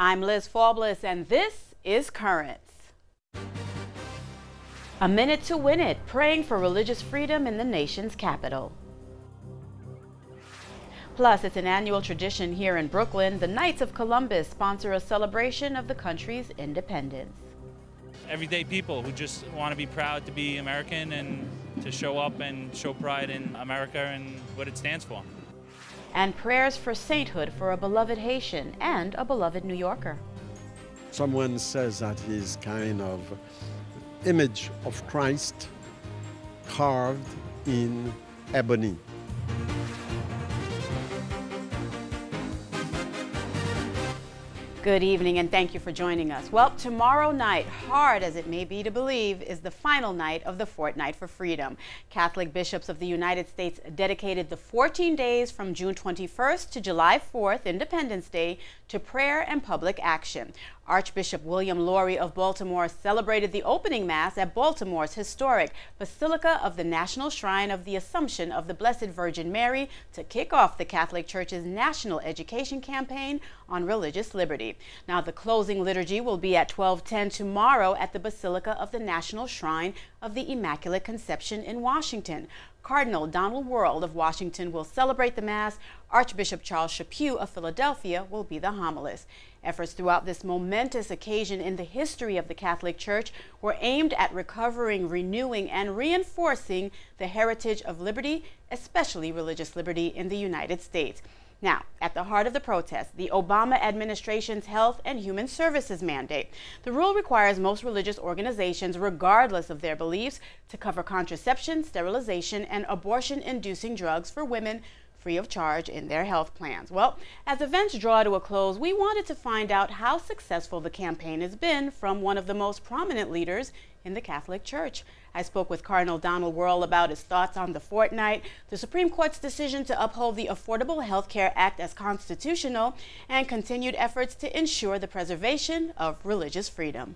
I'm Liz Faublas, and this is Currents. A minute to win it, praying for religious freedom in the nation's capital. Plus, it's an annual tradition here in Brooklyn. The Knights of Columbus sponsor a celebration of the country's independence. Everyday people who just want to be proud to be American and to show up and show pride in America and what it stands for. And prayers for sainthood for a beloved Haitian and a beloved New Yorker. Someone says that he's kind of image of Christ carved in ebony. Good evening, and thank you for joining us. Well, tomorrow night, hard as it may be to believe, is the final night of the Fortnight for Freedom. Catholic bishops of the United States dedicated the 14 days from June 21st to July 4th, Independence Day, to prayer and public action. Archbishop William Lori of Baltimore celebrated the opening Mass at Baltimore's historic Basilica of the National Shrine of the Assumption of the Blessed Virgin Mary to kick off the Catholic Church's national education campaign on religious liberty. Now, the closing liturgy will be at 12:10 tomorrow at the Basilica of the National Shrine of the Immaculate Conception in Washington. Cardinal Donald Wuerl of Washington will celebrate the Mass. Archbishop Charles Chaput of Philadelphia will be the homilist. Efforts throughout this momentous occasion in the history of the Catholic Church were aimed at recovering, renewing, and reinforcing the heritage of liberty, especially religious liberty in the United States. Now, at the heart of the protest, the Obama administration's Health and Human Services mandate. The rule requires most religious organizations, regardless of their beliefs, to cover contraception, sterilization, and abortion-inducing drugs for women free of charge in their health plans. Well, as events draw to a close, we wanted to find out how successful the campaign has been from one of the most prominent leaders in the Catholic Church. I spoke with Cardinal Donald Wuerl about his thoughts on the fortnight, the Supreme Court's decision to uphold the Affordable Health Care Act as constitutional, and continued efforts to ensure the preservation of religious freedom.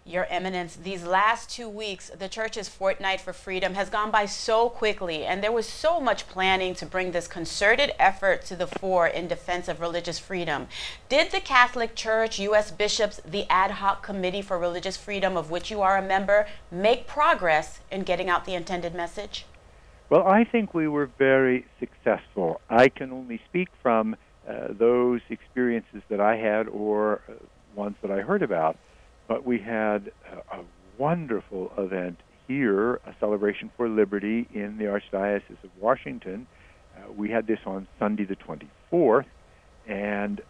Your Eminence, these last 2 weeks, the Church's Fortnight for Freedom has gone by so quickly, and there was so much planning to bring this concerted effort to the fore in defense of religious freedom. Did the Catholic Church, U.S. bishops, the Ad Hoc Committee for Religious Freedom, of which you are a member, make progress in getting out the intended message? Well, I think we were very successful. I can only speak from those experiences that I had or ones that I heard about. But we had a wonderful event here, a celebration for liberty in the Archdiocese of Washington. We had this on Sunday the 24th, and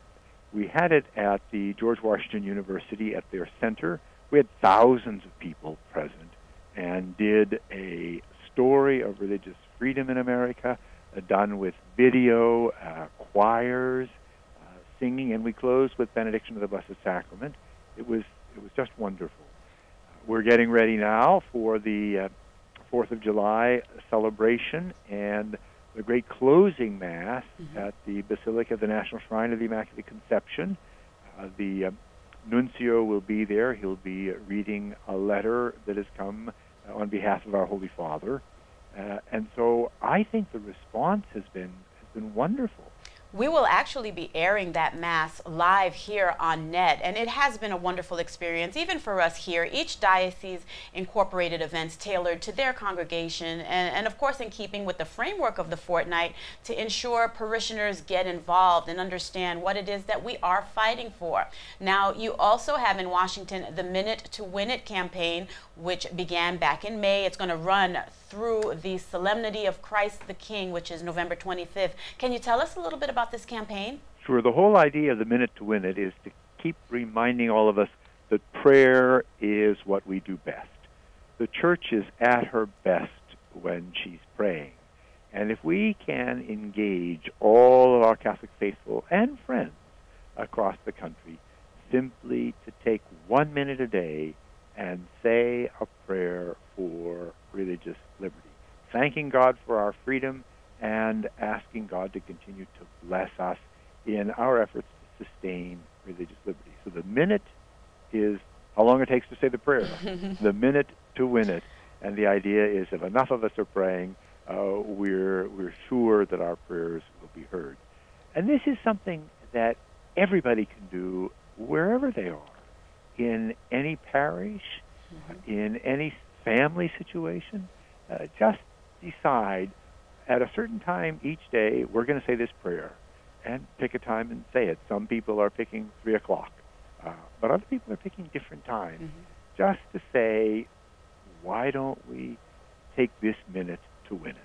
we had it at the George Washington University at their center. We had thousands of people present and did a story of religious freedom in America, done with video, choirs, singing, and we closed with benediction of the Blessed Sacrament. It was just wonderful. We're getting ready now for the 4th of July celebration and the great closing Mass at the Basilica of the National Shrine of the Immaculate Conception. The nuncio will be there. He'll be reading a letter that has come on behalf of our Holy Father. And so I think the response has been wonderful. We will actually be airing that Mass live here on net, and it has been a wonderful experience, even for us here. Each diocese incorporated events tailored to their congregation, and of course in keeping with the framework of the fortnight to ensure parishioners get involved and understand what it is that we are fighting for. Now, you also have in Washington the Minute to Win It campaign, which began back in May. It's going to run through the Solemnity of Christ the King, which is November 25th. Can you tell us a little bit about this campaign? Sure. The whole idea of the Minute to Win It is to keep reminding all of us that prayer is what we do best. The Church is at her best when she's praying. And if we can engage all of our Catholic faithful and friends across the country simply to take 1 minute a day and say a prayer for religious liberty, thanking God for our freedom and asking God to continue to bless us in our efforts to sustain religious liberty. So the minute is how long it takes to say the prayer. The minute to win it. And the idea is if enough of us are praying, we're sure that our prayers will be heard. And this is something that everybody can do wherever they are, in any parish, in any family situation. Just decide at a certain time each day, we're going to say this prayer, and pick a time and say it. Some people are picking 3 o'clock, but other people are picking different times, just to say, why don't we take this minute to win it?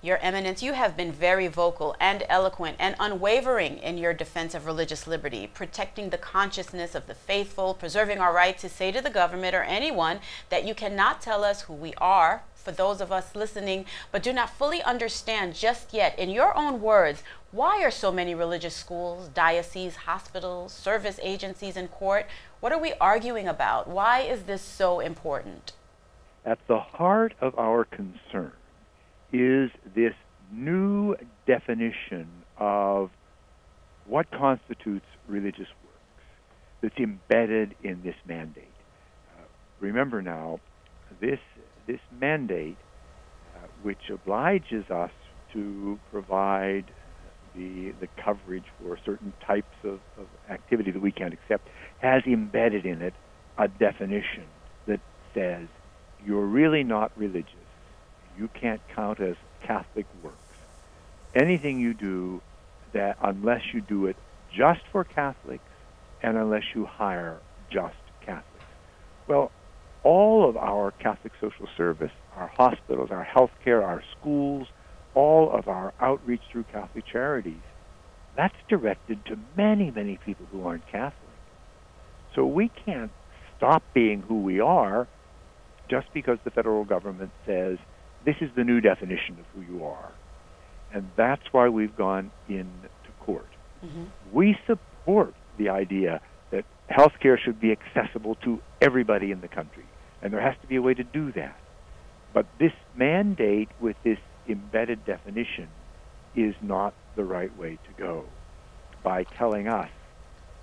Your Eminence, you have been very vocal and eloquent and unwavering in your defense of religious liberty, protecting the consciousness of the faithful, preserving our right to say to the government or anyone that you cannot tell us who we are, for those of us listening but do not fully understand just yet. In your own words, why are so many religious schools, dioceses, hospitals, service agencies in court? What are we arguing about? Why is this so important? At the heart of our concern is this new definition of what constitutes religious works that's embedded in this mandate. Remember now, this mandate, which obliges us to provide the coverage for certain types of activity that we can't accept, has embedded in it a definition that says you're really not religious. You can't count as Catholic works. Anything you do, that unless you do it just for Catholics and unless you hire just Catholics. Well, all of our Catholic social service, our hospitals, our healthcare, our schools, all of our outreach through Catholic charities, that's directed to many, many people who aren't Catholic. So we can't stop being who we are just because the federal government says, this is the new definition of who you are. And that's why we've gone into court. We support the idea that health care should be accessible to everybody in the country, and there has to be a way to do that. But this mandate with this embedded definition is not the right way to go. By telling us,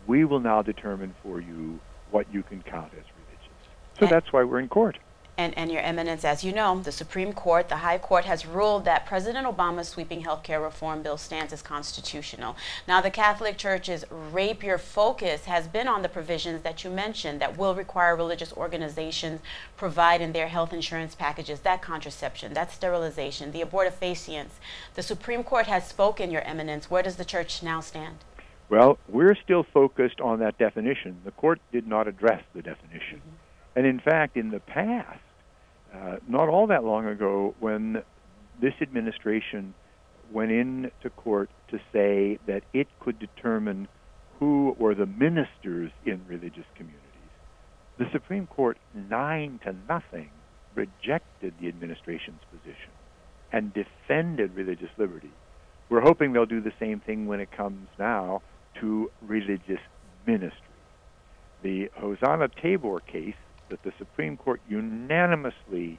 we will now determine for you what you can count as religious. So that's why we're in court. And Your Eminence, as you know, the Supreme Court, the High Court, has ruled that President Obama's sweeping health care reform bill stands as constitutional. Now, the Catholic Church's rapier focus has been on the provisions that you mentioned that will require religious organizations provide in their health insurance packages that contraception, that sterilization, the abortifacients. The Supreme Court has spoken, Your Eminence. Where does the Church now stand? Well, we're still focused on that definition. The court did not address the definition. And in fact, in the past, not all that long ago, when this administration went into court to say that it could determine who were the ministers in religious communities, the Supreme Court, 9-0, rejected the administration's position and defended religious liberty. We're hoping they'll do the same thing when it comes now to religious ministry. The Hosanna Tabor case that the Supreme Court unanimously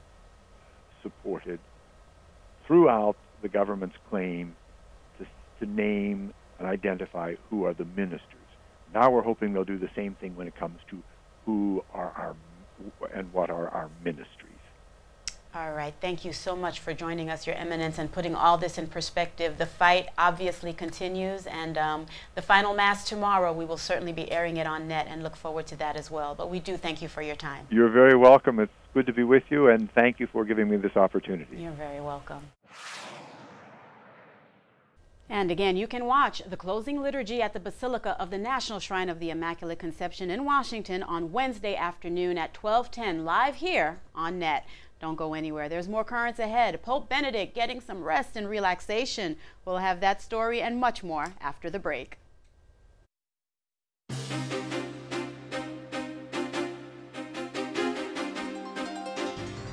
supported throughout the government's claim to name and identify who are the ministers. Now we're hoping they'll do the same thing when it comes to who are our and what are our ministries. All right. Thank you so much for joining us, Your Eminence, and putting all this in perspective. The fight obviously continues, and the final Mass tomorrow, we will certainly be airing it on net and look forward to that as well. But we do thank you for your time. You're very welcome. It's good to be with you, and thank you for giving me this opportunity. You're very welcome. And again, you can watch the closing liturgy at the Basilica of the National Shrine of the Immaculate Conception in Washington on Wednesday afternoon at 12:10 live here on net. Don't go anywhere. There's more currents ahead. Pope Benedict getting some rest and relaxation. We'll have that story and much more after the break.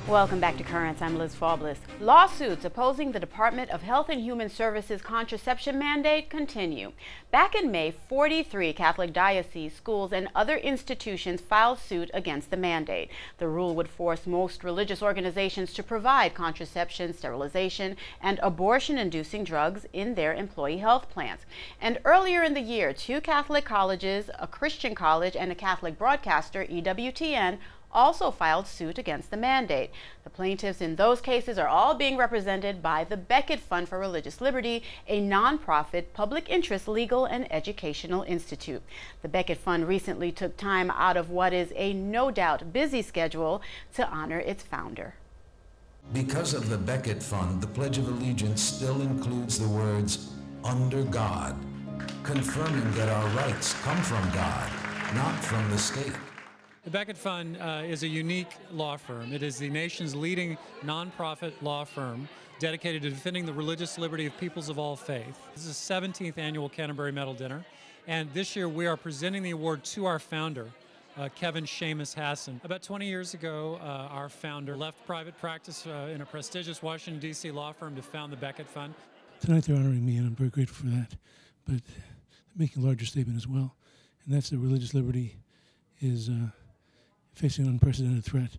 Welcome back to Currents. I'm Liz Faublis. Lawsuits opposing the Department of Health and Human Services contraception mandate continue. Back in May, 43 Catholic dioceses, schools, and other institutions filed suit against the mandate. The rule would force most religious organizations to provide contraception, sterilization, and abortion-inducing drugs in their employee health plans. And earlier in the year, 2 Catholic colleges, a Christian college, and a Catholic broadcaster, EWTN, also filed suit against the mandate. The plaintiffs in those cases are all being represented by the Becket Fund for Religious Liberty, a nonprofit public interest legal and educational institute. The Becket Fund recently took time out of what is a no doubt busy schedule to honor its founder. Because of the Becket Fund, the Pledge of Allegiance still includes the words, "under God," confirming that our rights come from God, not from the state. The Becket Fund is a unique law firm. It is the nation's leading nonprofit law firm dedicated to defending the religious liberty of peoples of all faith. This is the 17th annual Canterbury Medal Dinner, and this year we are presenting the award to our founder, Kevin Seamus Hassan. About 20 years ago, our founder left private practice in a prestigious Washington, D.C. law firm to found the Becket Fund. Tonight they're honoring me, and I'm very grateful for that, but they're making a larger statement as well, and that's that religious liberty is facing an unprecedented threat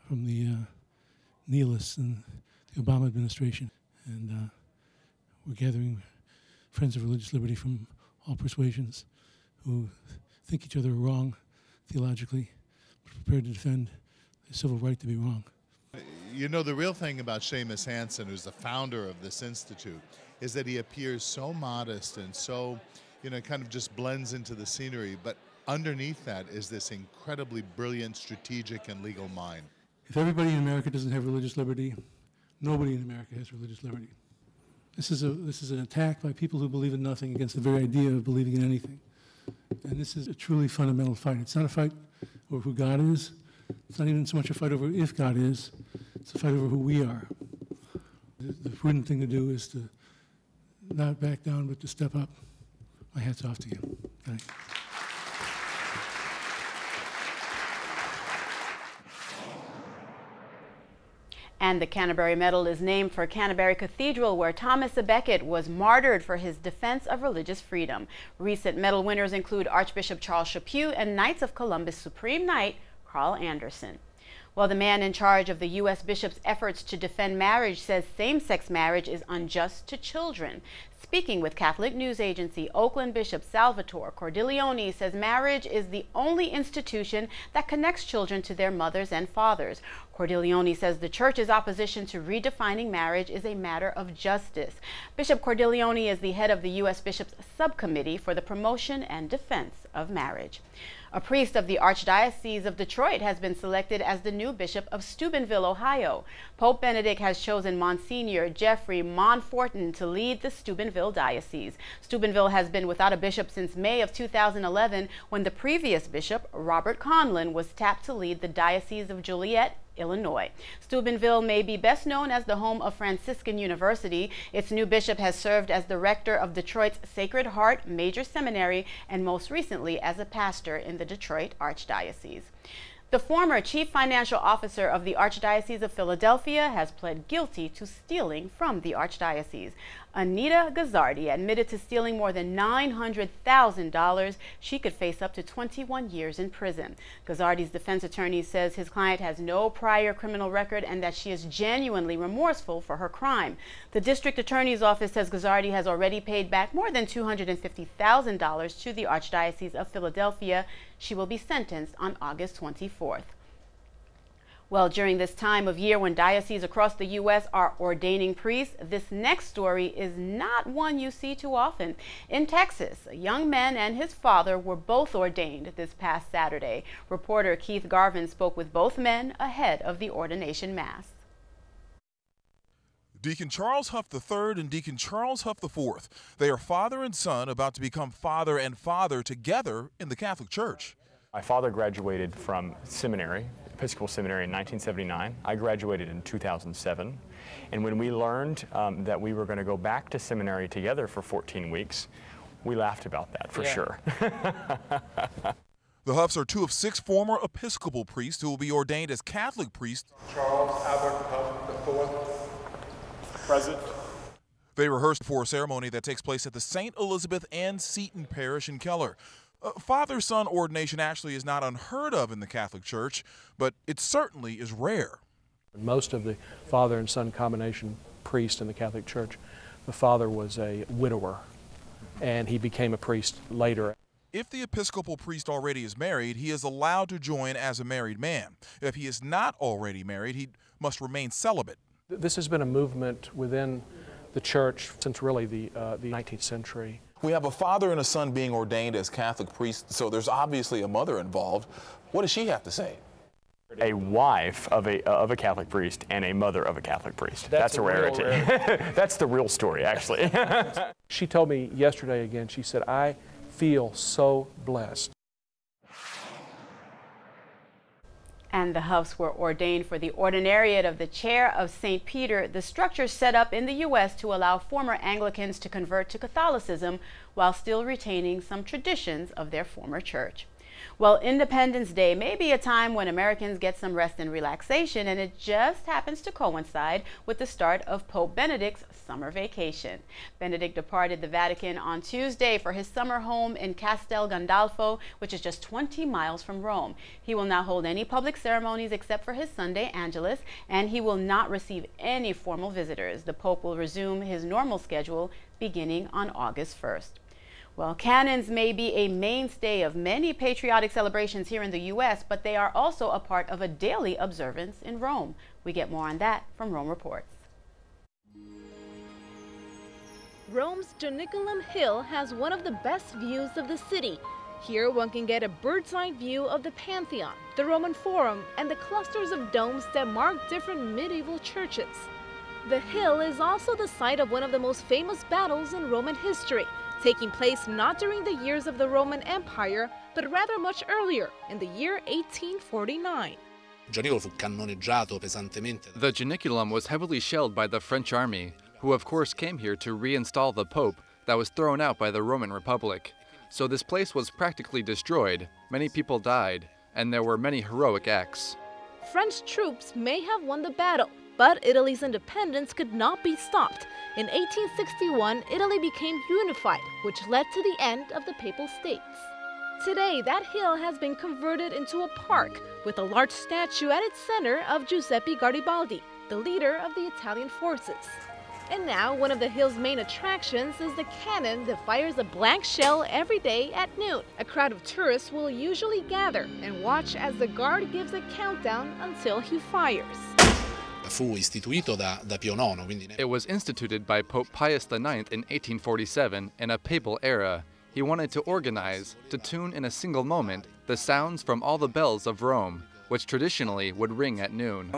from the nihilists and the Obama administration. And we're gathering friends of religious liberty from all persuasions who think each other are wrong theologically, but prepared to defend the civil right to be wrong. You know, the real thing about Seamus Hansen, who's the founder of this institute, is that he appears so modest and so, kind of just blends into the scenery, but underneath that is this incredibly brilliant strategic and legal mind. If everybody in America doesn't have religious liberty, nobody in America has religious liberty. This is an attack by people who believe in nothing against the very idea of believing in anything. And this is a truly fundamental fight. It's not a fight over who God is. It's not even so much a fight over if God is. It's a fight over who we are. The prudent thing to do is to not back down, but to step up. My hat's off to you. Thanks. And the Canterbury Medal is named for Canterbury Cathedral, where Thomas à Becket was martyred for his defense of religious freedom. Recent medal winners include Archbishop Charles Chaput and Knights of Columbus Supreme Knight Carl Anderson. Well, the man in charge of the U.S. bishop's efforts to defend marriage says same-sex marriage is unjust to children. Speaking with Catholic news agency Oakland Bishop Salvatore Cordileone says marriage is the only institution that connects children to their mothers and fathers. Cordileone says the Church's opposition to redefining marriage is a matter of justice. Bishop Cordileone is the head of the U.S. Bishop's Subcommittee for the Promotion and Defense of Marriage. A priest of the Archdiocese of Detroit has been selected as the new bishop of Steubenville, Ohio. Pope Benedict has chosen Monsignor Jeffrey Monforton to lead the Steubenville Diocese. Steubenville has been without a bishop since May of 2011, when the previous bishop, Robert Conlin, was tapped to lead the Diocese of Joliet, Illinois. Steubenville may be best known as the home of Franciscan University. Its new bishop has served as the rector of Detroit's Sacred Heart Major Seminary and most recently as a pastor in the Detroit Archdiocese. The former chief financial officer of the Archdiocese of Philadelphia has pled guilty to stealing from the Archdiocese. Anita Gazzardi admitted to stealing more than $900,000. She could face up to 21 years in prison. Gazzardi's defense attorney says his client has no prior criminal record and that she is genuinely remorseful for her crime. The district attorney's office says Gazzardi has already paid back more than $250,000 to the Archdiocese of Philadelphia. She will be sentenced on August 24th. Well, during this time of year when dioceses across the U.S. are ordaining priests, this next story is not one you see too often. In Texas, a young man and his father were both ordained this past Saturday. Reporter Keith Garvin spoke with both men ahead of the ordination mass. Deacon Charles Huff III and Deacon Charles Huff IV. They are father and son about to become father and father together in the Catholic Church. My father graduated from seminary, Episcopal Seminary, in 1979. I graduated in 2007. And when we learned that we were going to go back to seminary together for 14 weeks, we laughed about that for sure. The Huffs are two of 6 former Episcopal priests who will be ordained as Catholic priests. Charles Albert Huff IV, present. They rehearsed for a ceremony that takes place at the St. Elizabeth Ann Seton Parish in Keller. Father-son ordination actually is not unheard of in the Catholic Church, but it certainly is rare. Most of the father and son combination priests in the Catholic Church, the father was a widower, and he became a priest later. If the Episcopal priest already is married, he is allowed to join as a married man. If he is not already married, he must remain celibate. This has been a movement within the church since really the 19th century. We have a father and a son being ordained as Catholic priests, so there's obviously a mother involved. What does she have to say? A wife of a Catholic priest and a mother of a Catholic priest. That's a rarity. That's the real story, actually. She told me yesterday again, she said, I feel so blessed. And the Huffs were ordained for the ordinariate of the chair of St. Peter, the structure set up in the U.S. to allow former Anglicans to convert to Catholicism while still retaining some traditions of their former church. Well, Independence Day may be a time when Americans get some rest and relaxation, and it just happens to coincide with the start of Pope Benedict's summer vacation. Benedict departed the Vatican on Tuesday for his summer home in Castel Gandolfo, which is just 20 miles from Rome. He will not hold any public ceremonies except for his Sunday Angelus, and he will not receive any formal visitors. The Pope will resume his normal schedule beginning on August 1st. Well, cannons may be a mainstay of many patriotic celebrations here in the U.S., but they are also a part of a daily observance in Rome. We get more on that from Rome Reports. Rome's Janiculum Hill has one of the best views of the city. Here one can get a bird's-eye view of the Pantheon, the Roman Forum, and the clusters of domes that mark different medieval churches. The hill is also the site of one of the most famous battles in Roman history, taking place not during the years of the Roman Empire, but rather much earlier, in the year 1849. The Janiculum was heavily shelled by the French army, who of course came here to reinstall the Pope that was thrown out by the Roman Republic. So this place was practically destroyed, many people died, and there were many heroic acts. French troops may have won the battle, but Italy's independence could not be stopped. In 1861, Italy became unified, which led to the end of the Papal States. Today, that hill has been converted into a park, with a large statue at its center of Giuseppe Garibaldi, the leader of the Italian forces. And now, one of the hill's main attractions is the cannon that fires a blank shell every day at noon. A crowd of tourists will usually gather and watch as the guard gives a countdown until he fires. It was instituted by Pope Pius IX in 1847 in a papal era. He wanted to organize, to tune in a single moment, the sounds from all the bells of Rome, which traditionally would ring at noon.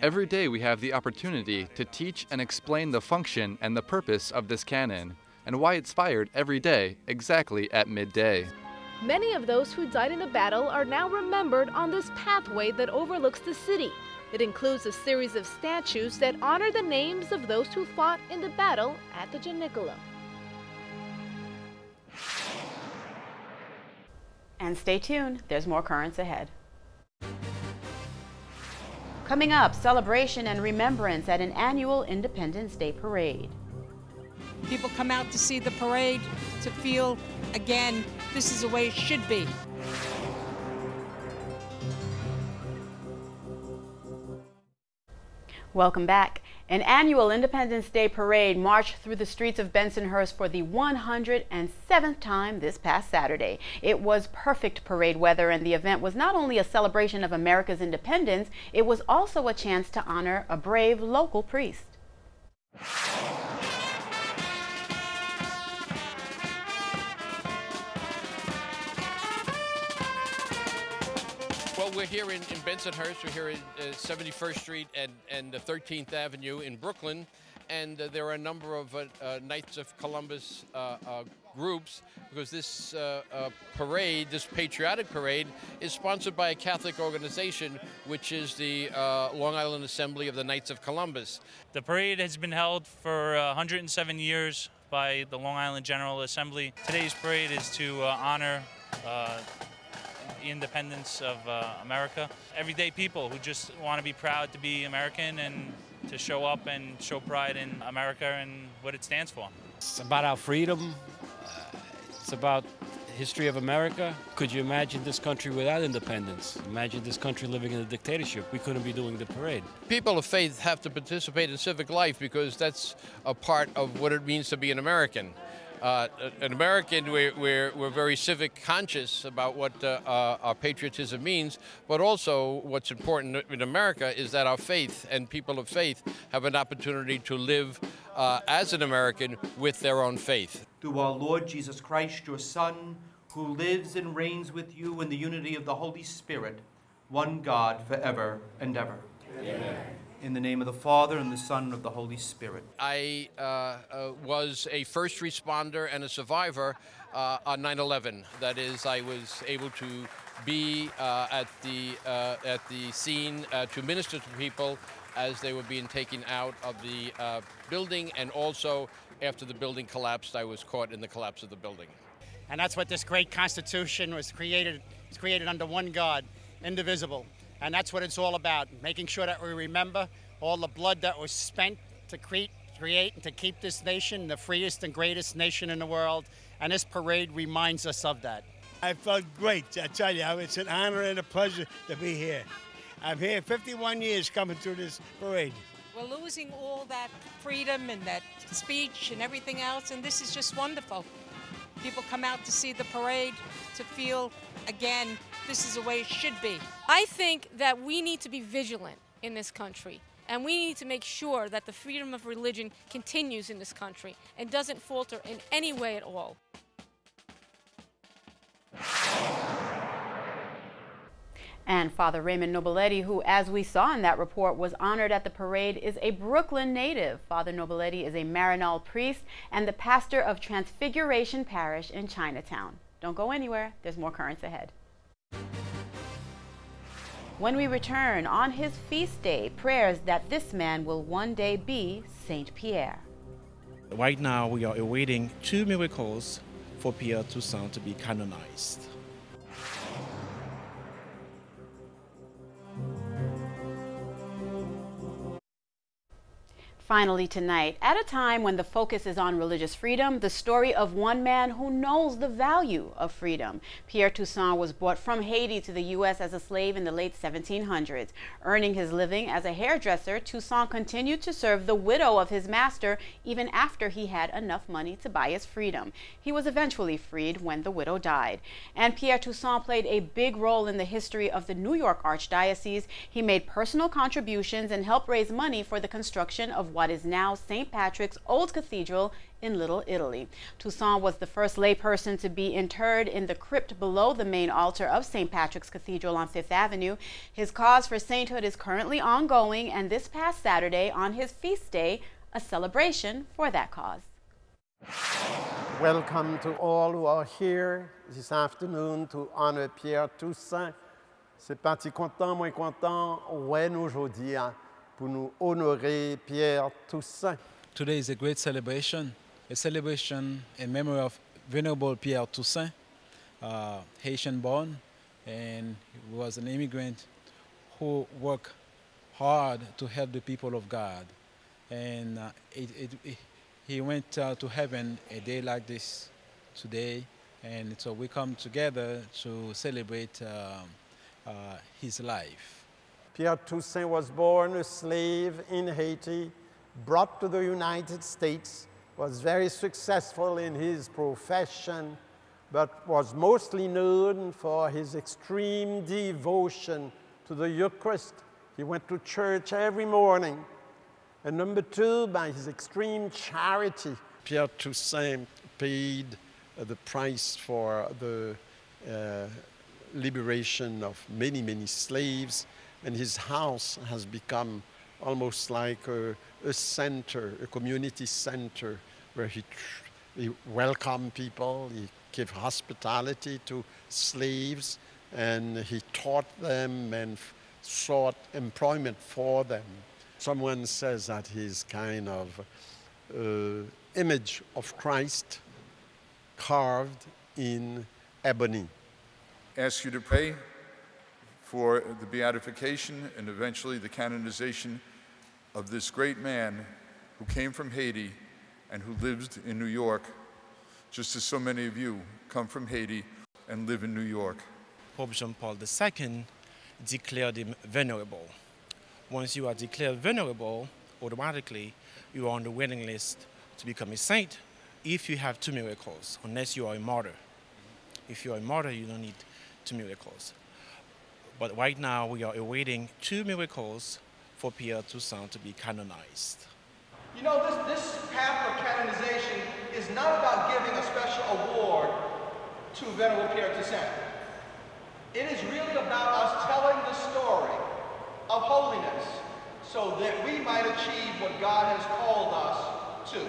Every day we have the opportunity to teach and explain the function and the purpose of this cannon, and why it's fired every day, exactly at midday. Many of those who died in the battle are now remembered on this pathway that overlooks the city. It includes a series of statues that honor the names of those who fought in the battle at the Janiculum. And stay tuned, there's more currents ahead. Coming up, celebration and remembrance at an annual Independence Day parade. People come out to see the parade, to feel, again, this is the way it should be. Welcome back. An annual Independence Day parade marched through the streets of Bensonhurst for the 107th time this past Saturday. It was perfect parade weather, and the event was not only a celebration of America's independence, it was also a chance to honor a brave local priest. Well, we're here in Bensonhurst. We're here in 71st Street and 13th Avenue in Brooklyn. And there are a number of Knights of Columbus groups, because this parade, this patriotic parade, is sponsored by a Catholic organization, which is the Long Island Assembly of the Knights of Columbus. The parade has been held for 107 years by the Long Island General Assembly. Today's parade is to honor the independence of America. Everyday people who just want to be proud to be American and to show up and show pride in America and what it stands for. It's about our freedom. It's about the history of America. Could you imagine this country without independence? Imagine this country living in a dictatorship. We couldn't be doing the parade. People of faith have to participate in civic life because that's a part of what it means to be an American. An American, we're very civic conscious about what our patriotism means, but also what's important in America is that our faith and people of faith have an opportunity to live as an American with their own faith. Through our Lord Jesus Christ, your Son, who lives and reigns with you in the unity of the Holy Spirit, one God, forever and ever. Amen. In the name of the Father, and the Son, and of the Holy Spirit. I was a first responder and a survivor on 9/11. That is, I was able to be at the scene to minister to people as they were being taken out of the building, and also after the building collapsed, I was caught in the collapse of the building. And that's what this great Constitution was created. It's created under one God, indivisible. And that's what it's all about, making sure that we remember all the blood that was spent to create and to keep this nation the freest and greatest nation in the world. And this parade reminds us of that. I felt great, I tell you. It's an honor and a pleasure to be here. I'm here 51 years coming through this parade. We're losing all that freedom and that speech and everything else, and this is just wonderful. People come out to see the parade, to feel, again, this is the way it should be. I think that we need to be vigilant in this country, and we need to make sure that the freedom of religion continues in this country and doesn't falter in any way at all. And Father Raymond Nobiletti, who, as we saw in that report, was honored at the parade, is a Brooklyn native. Father Nobiletti is a Maryknoll priest and the pastor of Transfiguration Parish in Chinatown. Don't go anywhere. There's more currents ahead. When we return, on his feast day, prayers that this man will one day be Saint Pierre. Right now, we are awaiting 2 miracles for Pierre Toussaint to be canonized. Finally tonight, at a time when the focus is on religious freedom, the story of one man who knows the value of freedom. Pierre Toussaint was brought from Haiti to the U.S. as a slave in the late 1700s. Earning his living as a hairdresser, Toussaint continued to serve the widow of his master even after he had enough money to buy his freedom. He was eventually freed when the widow died. And Pierre Toussaint played a big role in the history of the New York Archdiocese. He made personal contributions and helped raise money for the construction of what is now St. Patrick's Old Cathedral in Little Italy. Toussaint was the first layperson to be interred in the crypt below the main altar of St. Patrick's Cathedral on Fifth Avenue. His cause for sainthood is currently ongoing, and this past Saturday, on his feast day, a celebration for that cause. Welcome to all who are here this afternoon to honor Pierre Toussaint. C'est parti content, moins content, ouais nous aujourd'hui pour nous honorer Pierre Toussaint. Today is a great celebration in memory of Venerable Pierre Toussaint, Haitian born, and he was an immigrant who worked hard to help the people of God. And he went to heaven a day like this today, and so we come together to celebrate his life. Pierre Toussaint was born a slave in Haiti, brought to the United States, was very successful in his profession, but was mostly known for his extreme devotion to the Eucharist. He went to church every morning. And number two, by his extreme charity. Pierre Toussaint paid the price for the liberation of many, many slaves. And his house has become almost like a center, a community center, where he welcomed people, he gave hospitality to slaves, and he taught them and sought employment for them. Someone says that he's kind of image of Christ carved in ebony. Ask you to pray for the beatification and eventually the canonization of this great man who came from Haiti and who lived in New York, just as so many of you come from Haiti and live in New York. Pope John Paul II declared him venerable. Once you are declared venerable, automatically you are on the waiting list to become a saint, if you have 2 miracles, unless you are a martyr. If you are a martyr, you don't need 2 miracles. But right now, we are awaiting 2 miracles for Pierre Toussaint to be canonized. You know, this path of canonization is not about giving a special award to Venerable Pierre Toussaint. It is really about us telling the story of holiness so that we might achieve what God has called us to.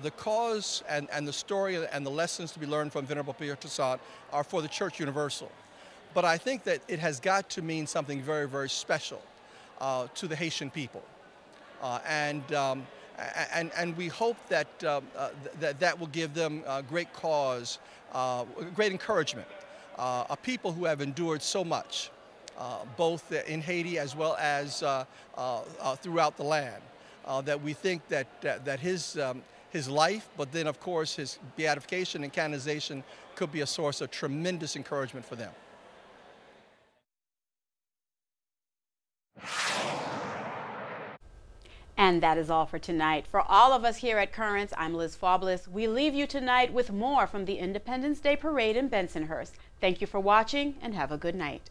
The cause and the story and the lessons to be learned from Venerable Pierre Toussaint are for the Church Universal. But I think that it has got to mean something very, very special to the Haitian people. And we hope that that will give them great cause, great encouragement. A people who have endured so much, both in Haiti as well as throughout the land, that we think that his life, but then of course his beatification and canonization could be a source of tremendous encouragement for them. And that is all for tonight. For all of us here at Currents, I'm Liz Faubles. We leave you tonight with more from the Independence Day Parade in Bensonhurst. Thank you for watching and have a good night.